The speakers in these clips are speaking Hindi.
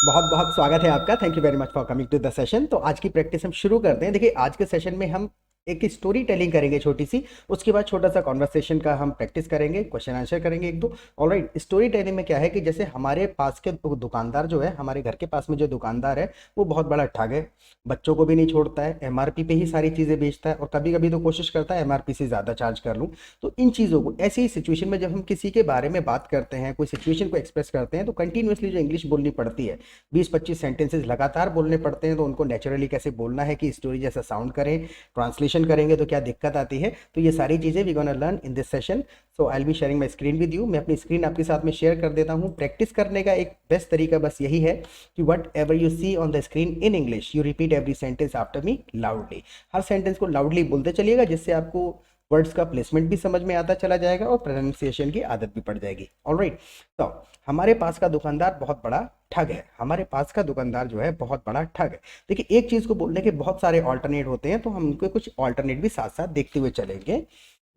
बहुत बहुत स्वागत है आपका। Thank you very much for coming to the session. तो आज की प्रैक्टिस हम शुरू करते हैं। देखिए, आज के सेशन में हम एक स्टोरी टेलिंग करेंगे छोटी सी। उसके बाद छोटा सा कॉन्वर्सेशन का हम प्रैक्टिस करेंगे, क्वेश्चन आंसर करेंगे एक दो। ऑलराइट, स्टोरी टेलिंग में क्या है कि जैसे हमारे पास के दुकानदार जो है, हमारे घर के पास में जो दुकानदार है, वो बहुत बड़ा ठग है। बच्चों को भी नहीं छोड़ता है, एमआरपी पे ही सारी चीज़ें बेचता है और कभी कभी तो कोशिश करता है एमआरपी से ज़्यादा चार्ज कर लूँ। तो इन चीज़ों को, ऐसी ही सिचुएशन में जब हम किसी के बारे में बात करते हैं, कोई सिचुएशन को एक्सप्रेस करते हैं, तो कंटिन्यूसली जो इंग्लिश बोलनी पड़ती है, 20-25 सेंटेंसेस लगातार बोलने पड़ते हैं। तो उनको नेचुरली कैसे बोलना है कि स्टोरी जैसा साउंड करें, ट्रांसलेशन करेंगे तो क्या दिक्कत आती है, तो ये सारी चीज़ें we gonna learn in this session. So I will be sharing my screen with you. मैं अपनी स्क्रीन आपके साथ में शेयर कर देता हूँ। प्रैक्टिस करने का एक बेस्ट तरीका बस यही है कि whatever you see on the screen in English, you repeat every sentence after me loudly. हर सेंटेंस को लाउडली बोलते चलिएगा, जिससे आपको वर्ड्स का प्लेसमेंट भी समझ में आता चला जाएगा और प्रोनाउंसिएशन की आदत भी पड़ जाएगी। ऑलराइट, तो हमारे पास का दुकानदार बहुत बड़ा ठग है। हमारे पास का दुकानदार जो है बहुत बड़ा ठग है। देखिए, एक चीज को बोलने के बहुत सारे ऑल्टरनेट होते हैं, तो हम उनके कुछ ऑल्टरनेट भी साथ साथ देखते हुए चलेंगे।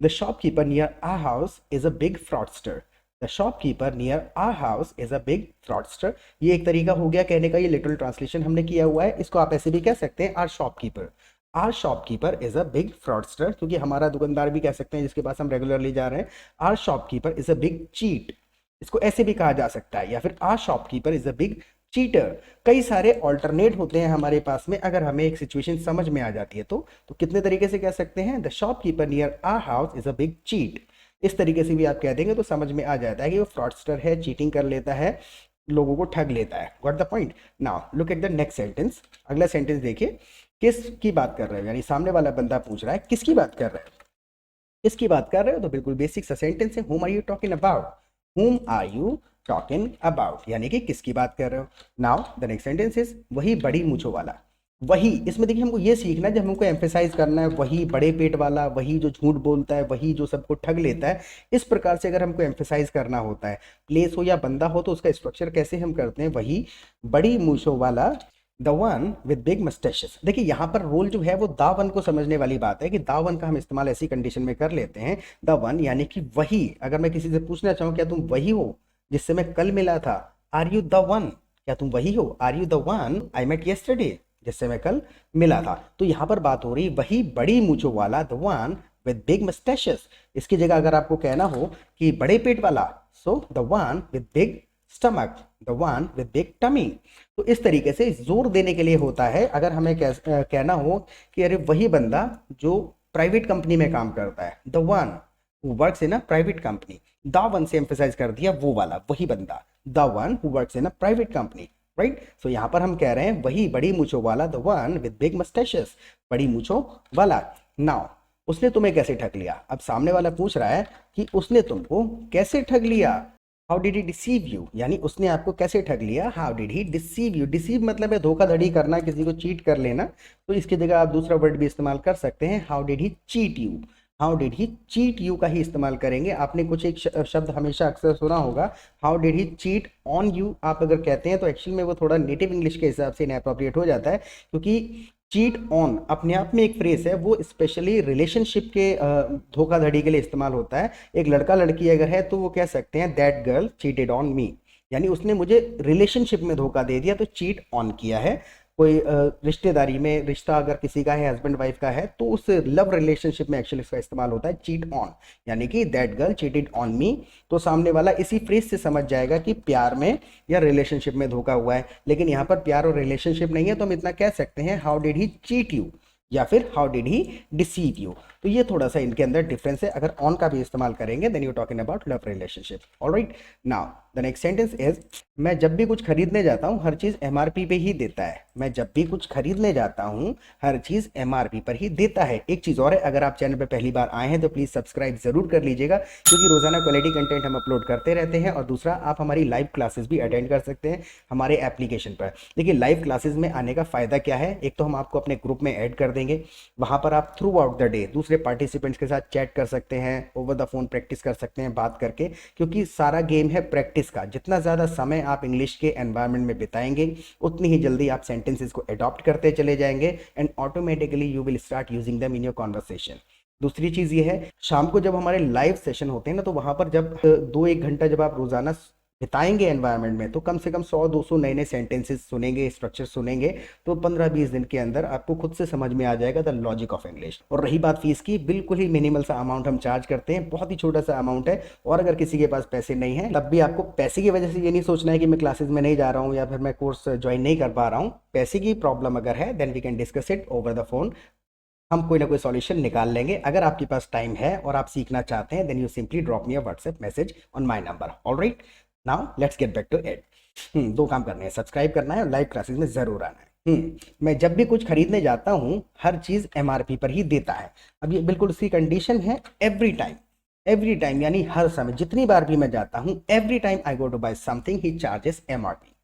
The shopkeeper near our house is a big fraudster. The shopkeeper near our house is a big fraudster. ये एक तरीका हो गया कहने का, ये लिटरल ट्रांसलेशन हमने किया हुआ है। इसको आप ऐसे भी कह सकते हैं, our shopkeeper is a big fraudster, क्योंकि हमारा दुकानदार भी कह सकते हैं जिसके पास हम रेगुलरली जा रहे हैं। Our shopkeeper is a big cheat, इसको ऐसे भी कहा जा सकता है, या फिर our shopkeeper is a big cheater. कई सारे ऑल्टरनेट होते हैं हमारे पास में, अगर हमें एक सिचुएशन समझ में आ जाती है तो कितने तरीके से कह सकते हैं, the shopkeeper near our house is a big cheat. इस तरीके से भी आप कह देंगे तो समझ में आ जाता है कि वो फ्रॉडस्टर है, चीटिंग कर लेता है, लोगों को ठग लेता है। Got the point. Now look at the next sentence. अगला सेंटेंस देखिए, किसकी बात कर रहे हो, यानी सामने वाला बंदा पूछ रहा है किसकी बात कर रहे हो। किसकी बात कर रहे हो, तो बिल्कुल बेसिक सा सेंटेंस है, whom are you talking about? whom are you talking about, यानी कि किसकी बात कर रहे हो। Now the next sentence is वही बड़ी मूंछों वाला। वही, इसमें देखिए हमको ये सीखना है, जब हमको एम्फेसाइज करना है, वही बड़े पेट वाला, वही जो झूठ बोलता है, वही जो सबको ठग लेता है। इस प्रकार से अगर हमको एम्फेसाइज करना होता है, प्लेस हो या बंदा हो, तो उसका स्ट्रक्चर कैसे हम करते हैं, वही बड़ी मूंछों वाला, द वन विद बिग मस्टेशेस। देखिए, यहाँ पर रोल जो है वो दा वन को समझने वाली बात है कि दा वन का हम इस्तेमाल ऐसी कंडीशन में कर लेते हैं, द वन यानी कि वही। अगर मैं किसी से पूछना चाहूँ क्या तुम वही हो जिससे मैं कल मिला था, आर यू द वन, क्या तुम वही हो, are you the one I met yesterday, जिससे मैं कल मिला था। तो यहाँ पर बात हो रही वही बड़ी मूंछों वाला, द वन विद बिग मस्टेशेस। इसकी जगह अगर आपको कहना हो कि बड़े पेट वाला, so the one with big stomach, the one with big tummy. तो इस तरीके से जोर देने के लिए होता है, अगर हमें कहना हो कि अरे वही बंदा जो प्राइवेट कंपनी में काम करता है, the one who works in a private company, the one से एम्फेसाइज कर दिया वो वाला, वही बंदा, the one who works in a private company. Right, so यहां पर हम कह रहे हैं वही बड़ी मूंछों वाला, द वन विद बिग मस्टेशेस, बड़ी मूंछों वाला। नाउ उसने तुम्हें कैसे ठग लिया, अब सामने वाला पूछ रहा है कि उसने तुमको कैसे ठग लिया। How did he deceive you, यानी उसने आपको कैसे ठग लिया, how did he deceive you. Deceive मतलब है धोखाधड़ी करना, किसी को चीट कर लेना। तो इसकी जगह आप दूसरा वर्ड भी इस्तेमाल कर सकते हैं, how did he cheat you. How did he cheat you का ही इस्तेमाल करेंगे। आपने कुछ एक शब्द हमेशा अक्सर सुना होगा, how did he cheat on you. आप अगर कहते हैं तो एक्चुअल में वो थोड़ा नेटिव इंग्लिश के हिसाब से इनएप्रोप्रिएट हो जाता है, क्योंकि चीट ऑन अपने आप में एक फ्रेज है, वो स्पेशली रिलेशनशिप के धोखाधड़ी के लिए इस्तेमाल होता है। एक लड़का लड़की अगर है तो वो कह सकते हैं that girl cheated on me, यानी उसने मुझे रिलेशनशिप में धोखा दे दिया, तो चीट ऑन किया है। कोई रिश्तेदारी में, रिश्ता अगर किसी का है, हस्बैंड वाइफ का है, तो उस लव रिलेशनशिप में एक्चुअली इसका इस्तेमाल होता है चीट ऑन, यानी कि that girl cheated on me. तो सामने वाला इसी फ्रेज से समझ जाएगा कि प्यार में या रिलेशनशिप में धोखा हुआ है। लेकिन यहाँ पर प्यार और रिलेशनशिप नहीं है, तो हम इतना कह सकते हैं how did he cheat you, या फिर how did he deceive you. तो ये थोड़ा सा इनके अंदर डिफरेंस है। अगर ऑन का भी इस्तेमाल करेंगे then you talking about love relationship. Alright, now the next sentence is, मैं जब भी कुछ खरीदने जाता हूँ हर चीज एमआरपी पे ही देता है। मैं जब भी कुछ खरीदने जाता हूँ हर चीज एमआरपी पर ही देता है। एक चीज और है, अगर आप चैनल पे पहली बार आए हैं तो प्लीज सब्सक्राइब जरूर कर लीजिएगा, क्योंकि रोजाना क्वालिटी कंटेंट हम अपलोड करते रहते हैं। और दूसरा, आप हमारी लाइव क्लासेस भी अटेंड कर सकते हैं हमारे एप्लीकेशन पर। देखिए, लाइव क्लासेस में आने का फायदा क्या है, एक तो हम आपको अपने ग्रुप में ऐड कर देंगे, वहां पर आप थ्रू आउट द डे दूसरे पार्टिसिपेंट्स के साथ चैट कर सकते हैं, ओवर द फोन प्रैक्टिस कर सकते हैं बात करके, क्योंकि सारा गेम है प्रैक्टिस का। जितना ज़्यादा समय आप इंग्लिश के एनवायरनमेंट में बिताएंगे उतनी ही जल्दी आप सेंटेंसेस को अडॉप्ट करते चले जाएंगे, and automatically you will start using them in your conversation. दूसरी चीज़ ये है, शाम को जब हमारे लाइव सेशन होते हैं ना, तो वहाँ पर जब 2-1 घंटा जब आप रोज़ाना बिताएंगे एनवायरनमेंट में तो कम से कम 100-200 नए नए सेंटेंसेस सुनेंगे, स्ट्रक्चर सुनेंगे, तो 15-20 दिन के अंदर आपको खुद से समझ में आ जाएगा द लॉजिक ऑफ इंग्लिश। और रही बात फीस की, बिल्कुल ही मिनिमल सा अमाउंट हम चार्ज करते हैं, बहुत ही छोटा सा अमाउंट है। और अगर किसी के पास पैसे नहीं है तब भी आपको पैसे की वजह से ये नहीं सोचना है कि मैं क्लासेस में नहीं जा रहा हूँ या फिर मैं कोर्स ज्वाइन नहीं कर पा रहा हूँ। पैसे की प्रॉब्लम अगर है then we can discuss it over the phone, हम कोई ना कोई सॉल्यूशन निकाल लेंगे। अगर आपके पास टाइम है और आप सीखना चाहते हैं then you simply drop me a WhatsApp message on my number. Alright, now let's get back to it. दो काम करने हैं, सब्सक्राइब करना है और लाइव क्लासेस में जरूर आना है। मैं जब भी कुछ खरीदने जाता हूँ हर चीज एमआरपी पर ही देता है। अब ये बिल्कुल उसकी कंडीशन है, एवरी टाइम यानी हर समय, जितनी बार भी मैं जाता हूँ, every time I go to buy something he charges MRP.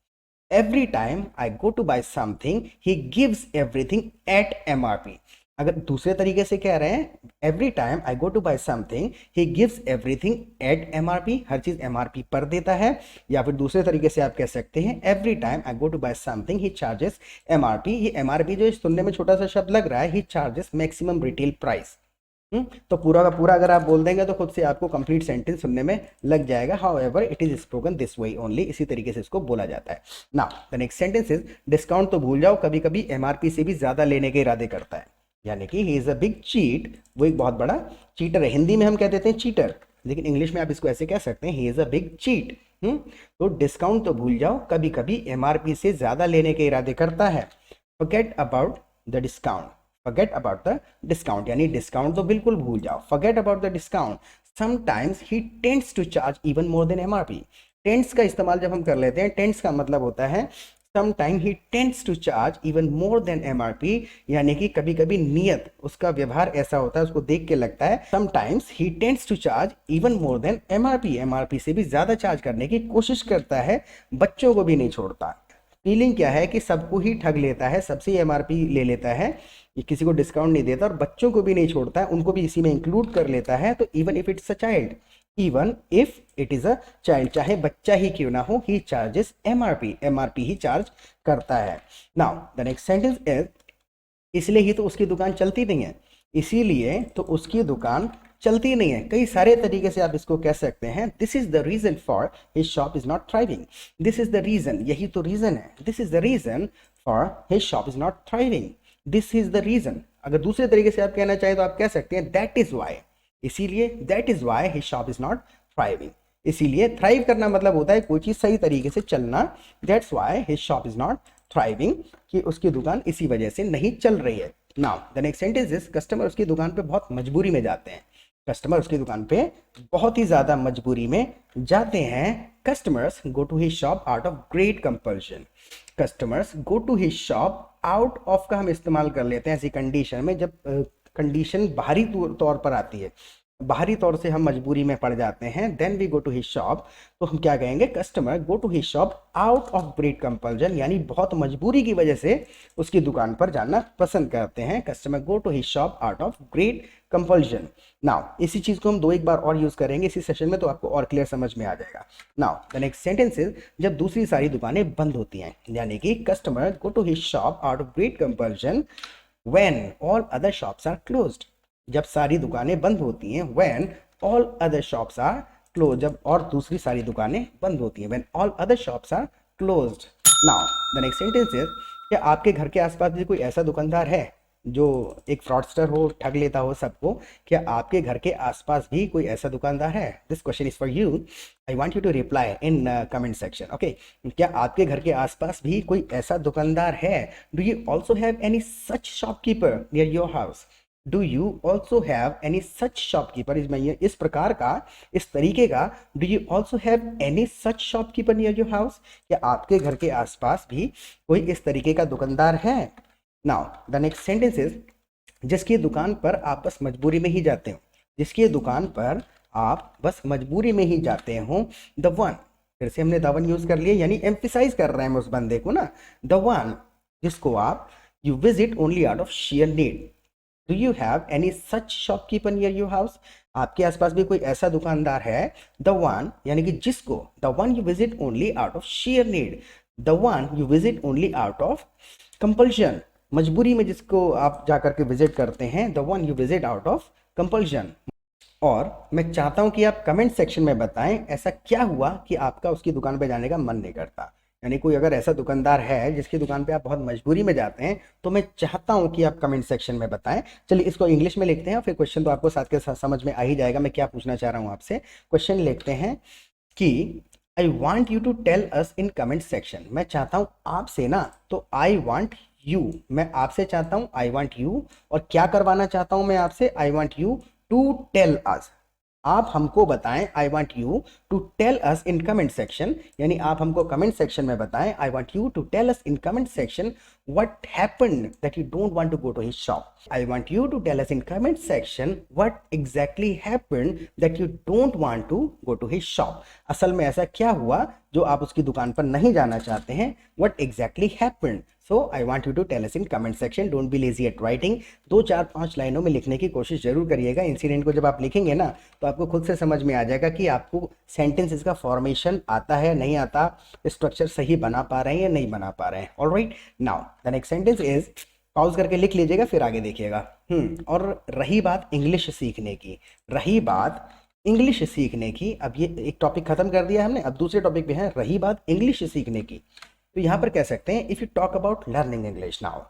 every time I go to buy something he gives everything at MRP। अगर दूसरे तरीके से कह रहे हैं, every time I go to buy something he gives everything at MRP, हर चीज MRP पर देता है। या फिर दूसरे तरीके से आप कह सकते हैं every time I go to buy something he charges MRP। ये MRP जो सुनने में छोटा सा शब्द लग रहा है, he charges maximum retail price। तो पूरा का पूरा अगर आप बोल देंगे तो खुद से आपको कंप्लीट सेंटेंस सुनने में लग जाएगा। However it is spoken this way only, इसी तरीके से इसको बोला जाता है। Now the next sentence is discount तो भूल जाओ, कभी कभी एमआरपी से भी ज्यादा लेने के इरादे करता है, यानी कि he is a big cheat, वो एक बहुत बड़ा चीटर है। हिंदी में हम कह देते हैं चीटर, लेकिन इंग्लिश में आप इसको ऐसे कह सकते हैं, he is a big cheat. तो डिस्काउंट तो भूल जाओ, कभी कभी एमआरपी से ज्यादा लेने के इरादे करता है। Forget about the discount, forget about the discount यानी डिस्काउंट तो बिल्कुल भूल जाओ। Forget about the discount, sometimes he tends to charge even more than MRP. Tends का इस्तेमाल जब हम कर लेते हैं, टेंड्स का मतलब होता है sometime he tends to charge even more than MRP, यानी कि कभी कभी नियत उसका व्यवहार ऐसा होता है, उसको देख के लगता है sometimes he tends to charge even more than MRP, MRP से भी ज्यादा चार्ज करने की कोशिश करता है, बच्चों को भी नहीं छोड़ता। फीलिंग क्या है कि सबको ही ठग लेता है, सबसे एमआरपी ले लेता है, ये किसी को डिस्काउंट नहीं देता और बच्चों को भी नहीं छोड़ता है, उनको भी इसी में इंक्लूड कर लेता है। तो even if it's a child, even if it is a child, चाहे बच्चा ही क्यों ना हो, ही चार्जेस एमआरपी, एमआरपी ही चार्ज करता है। Now the next sentence is इसलिए ही तो उसकी दुकान चलती नहीं है, इसीलिए तो उसकी दुकान चलती नहीं है। कई सारे तरीके से आप इसको कह सकते हैं। This is the reason for his shop is not thriving, this is the reason, यही तो रीजन है, this is the reason for his shop is not thriving, this is the reason. अगर दूसरे तरीके से आप कहना चाहें तो आप कह सकते हैं दैट इज वाई, इसीलिए, that is why his shop is not thriving. इसीलिए थ्राइव करना मतलब होता है कोई चीज सही तरीके से चलना, that's why his shop is not thriving, कि उसकी दुकान इसी वजह से नहीं चल रही है। Now the next sentence is customer उसकी दुकान पे बहुत मजबूरी में जाते हैं, कस्टमर उसकी दुकान पे बहुत ही ज्यादा मजबूरी में जाते हैं। Customers go to his shop out of great compulsion, customers go to his shop, out of का हम इस्तेमाल कर लेते हैं ऐसी कंडीशन में जब कंडीशन बाहरी तौर पर आती है, बाहरी तौर से हम मजबूरी में पड़ जाते हैं, then we go to his shop. तो हम क्या कहेंगे, customer go to his shop out of great compulsion, यानी बहुत मजबूरी की वजह से उसकी दुकान पर जाना पसंद करते हैं। Customer go to his shop out of great compulsion. Now इसी चीज को हम दो एक बार और यूज करेंगे इसी सेशन में, तो आपको और क्लियर समझ में आ जाएगा। Now the next sentence is जब दूसरी सारी दुकानें बंद होती हैं, यानी कि customer go to his shop out of great compulsion when all other shops are closed, जब सारी दुकानें बंद होती हैं, when all other shops are closed, जब और दूसरी सारी दुकानें बंद होती हैं, when all other shops are closed। now the next sentence is क्या आपके घर के आसपास भी कोई ऐसा दुकानदार है जो एक फ्रॉडस्टर हो, ठग लेता हो सबको? क्या आपके घर के आसपास भी कोई ऐसा दुकानदार है? This question is for you, I want you to reply in comment section. Okay, क्या आपके घर के आसपास भी कोई ऐसा दुकानदार है? Do you also have any such shopkeeper near your house? Do you also have any such shopkeeper, इस प्रकार का, इस तरीके का, do you also have any such shopkeeper near your house? क्या आपके घर के आसपास भी कोई इस तरीके का दुकानदार है? Now the next sentence is जिसकी दुकान पर आप बस मजबूरी में ही जाते हो, जिसकी दुकान पर आप बस मजबूरी में ही जाते हो। द वन, फिर से हमने द वन यूज कर लिया, यानी एम्फिसाइज कर रहे हैं उस बंदे को ना, द वन जिसको आप you visit only out of share need. Do you have any such shopkeeper near your house? आपके आसपास भी कोई ऐसा दुकानदार है? द वन यानी कि जिसको, the one you visit only out of share need, the one you visit only out of compulsion, मजबूरी में जिसको आप जाकर के विजिट करते हैं, the one you visit out of compulsion. और मैं चाहता हूं कि आप कमेंट सेक्शन में बताएं ऐसा क्या हुआ कि आपका उसकी दुकान पे जाने का मन नहीं करता। यानी कोई अगर ऐसा दुकानदार है जिसकी दुकान पे आप बहुत मजबूरी में जाते हैं, तो मैं चाहता हूं कि आप कमेंट सेक्शन में बताएं। चलिए इसको इंग्लिश में लिखते हैं, फिर क्वेश्चन तो आपको साथ के साथ समझ में आ ही जाएगा मैं क्या पूछना चाह रहा हूं आपसे। क्वेश्चन लिखते हैं कि I want you to tell us in comment section. मैं चाहता हूं आपसे ना, तो आई वॉन्ट यू, मैं आपसे चाहता हूं आई वॉन्ट यू, और क्या करवाना चाहता हूं मैं आपसे, I want you to tell us, आप हमको बताएं। I want you to tell us in comment section, यानी आप हमको कमेंट सेक्शन में बताएं। I want you to tell us in comment section what happened that you don't want to go to his shop. I want you to tell us in comment section what exactly happened that you don't want to go to his shop. असल में ऐसा क्या हुआ जो आप उसकी दुकान पर नहीं जाना चाहते हैं। What exactly happened? So I want you to tell us in comment section. Don't be lazy at writing. 2 4 5 लाइनों में लिखने की कोशिश जरूर करिएगा। इंसिडेंट को जब आप लिखेंगे ना, तो आपको खुद से समझ में आ जाएगा कि आपको सेंटेंसेस का फॉर्मेशन आता है नहीं आता, स्ट्रक्चर सही बना पा रहे हैं या नहीं बना पा रहे हैं। Alright, now the next sentence is, pause करके लिख लीजिएगा फिर आगे देखिएगा। और रही बात इंग्लिश सीखने की, रही बात इंग्लिश सीखने की, अब ये एक टॉपिक खत्म कर दिया हमने, अब दूसरे टॉपिक पे है रही बात इंग्लिश सीखने की। तो यहां पर कह सकते हैं if you talk about learning English now,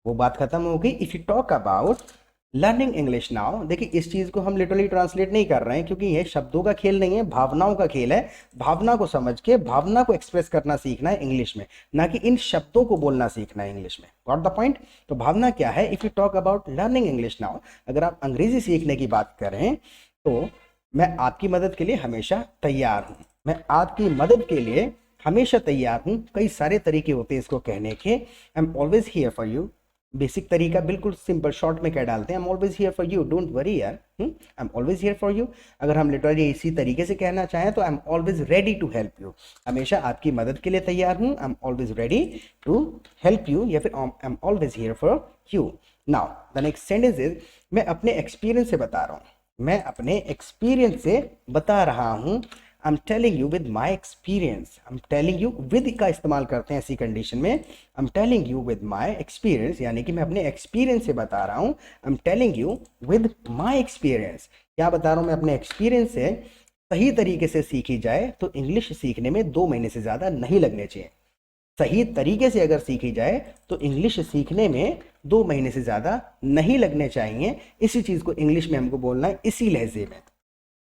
वो बात खत्म हो गई। If you talk about learning English now, देखिए इस चीज को हम लिटरली ट्रांसलेट नहीं कर रहे हैं क्योंकि ये शब्दों का खेल नहीं है, भावनाओं का खेल है। भावना को समझ के भावना को एक्सप्रेस करना सीखना है इंग्लिश में, ना कि इन शब्दों को बोलना सीखना है इंग्लिश में। Got the point? तो भावना क्या है, if you talk about learning English now, अगर आप अंग्रेजी सीखने की बात करें तो मैं आपकी मदद के लिए हमेशा तैयार हूं, मैं आपकी मदद के लिए हमेशा तैयार हूं। कई सारे तरीके होते हैं इसको कहने के। I am always here for you, basic तरीका बिल्कुल सिंपल शॉर्ट में क्या डालते हैं, I am always here for you, don't worry यार, I am always here for you. अगर हम लिटरली इसी तरीके से कहना चाहें तो I am always ready to help you, हमेशा आपकी मदद के लिए तैयार हूं। I am always ready to help you, या फिर I am always here for you. Now the next sentence is, मैं अपने एक्सपीरियंस से बता रहा हूं, मैं अपने एक्सपीरियंस से बता रहा हूं। I am telling you with my experience, I am telling you, with का इस्तेमाल करते हैं ऐसी कंडीशन में। I am telling you with my experience, यानी कि मैं अपने एक्सपीरियंस से बता रहा हूँ। I am telling you with my experience, क्या बता रहा हूँ मैं अपने एक्सपीरियंस से। सही तरीके से सीखी जाए तो इंग्लिश सीखने में 2 महीने से ज़्यादा नहीं लगने चाहिए। सही तरीके से अगर सीखी जाए तो इंग्लिश सीखने में 2 महीने से ज़्यादा नहीं लगने चाहिए। इसी चीज़ को इंग्लिश में हमको बोलना है इसी लहजे में।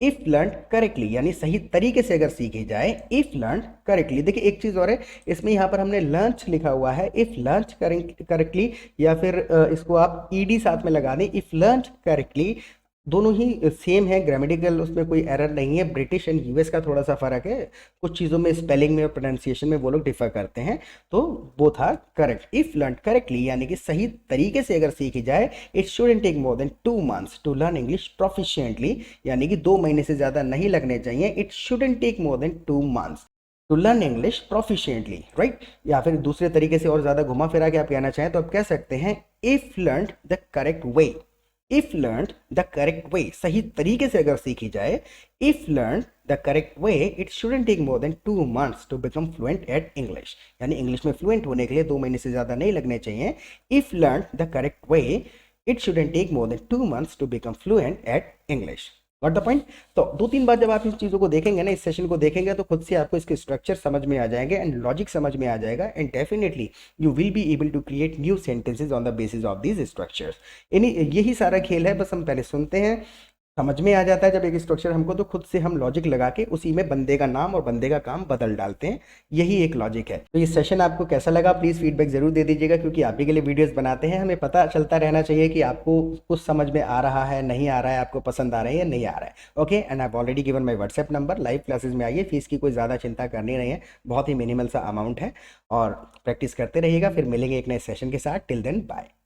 इफ लर्न करेक्टली, यानी सही तरीके से अगर सीखी जाए, इफ लर्न करेक्टली। देखिए एक चीज और है इसमें, यहाँ पर हमने लर्न लिखा हुआ है, इफ लर्न करेक्टली, या फिर इसको आप ईडी साथ में लगा दें, इफ लर्न करेक्टली, दोनों ही सेम है, ग्रामेटिकल उसमें कोई एरर नहीं है। ब्रिटिश एंड यूएस का थोड़ा सा फर्क है, कुछ चीज़ों में स्पेलिंग में और प्रोनाउंसिएशन में वो लोग डिफर करते हैं, तो वो था करेक्ट। इफ लर्न करेक्टली यानी कि सही तरीके से अगर सीखी जाए, it shouldn't take more than 2 months to learn English proficiently, यानी कि 2 महीने से ज़्यादा नहीं लगने चाहिए। It shouldn't take more than 2 months to learn English proficiently, right. या फिर दूसरे तरीके से और ज़्यादा घुमा फिरा के आप कहना चाहें तो आप कह सकते हैं if learn the correct way, if learn the correct way, सही तरीके से अगर सीखी जाए, if learn the correct way, it shouldn't take more than 2 months to become fluent at English, यानी इंग्लिश में फ्लुएंट होने के लिए 2 महीने से ज़्यादा नहीं लगने चाहिए। If learn the correct way, it shouldn't take more than 2 months to become fluent at English. Got the point? तो 2-3 बार जब आप इन चीज़ों को देखेंगे ना, इस सेशन को देखेंगे, तो खुद से आपको इसके स्ट्रक्चर समझ में आ जाएंगे एंड लॉजिक समझ में आ जाएगा, and definitely you will be able to create new sentences on the basis of these structures. यही सारा खेल है, बस हम पहले सुनते हैं, समझ में आ जाता है जब एक स्ट्रक्चर हमको, तो खुद से हम लॉजिक लगा के उसी में बंदे का नाम और बंदे का काम बदल डालते हैं। यही एक लॉजिक है। तो ये सेशन आपको कैसा लगा प्लीज़ फीडबैक जरूर दे दीजिएगा, क्योंकि आप ही के लिए वीडियोस बनाते हैं, हमें पता चलता रहना चाहिए कि आपको कुछ समझ में आ रहा है, नहीं आ रहा है, आपको पसंद आ रहा है या नहीं आ रहा है। Okay, and I have already given my WhatsApp number. Live classes में आइए, फीस की कोई ज़्यादा चिंता करनी नहीं है, बहुत ही मिनिमल सा अमाउंट है, और प्रैक्टिस करते रहिएगा। फिर मिलेंगे एक नए सेशन के साथ। Till then bye.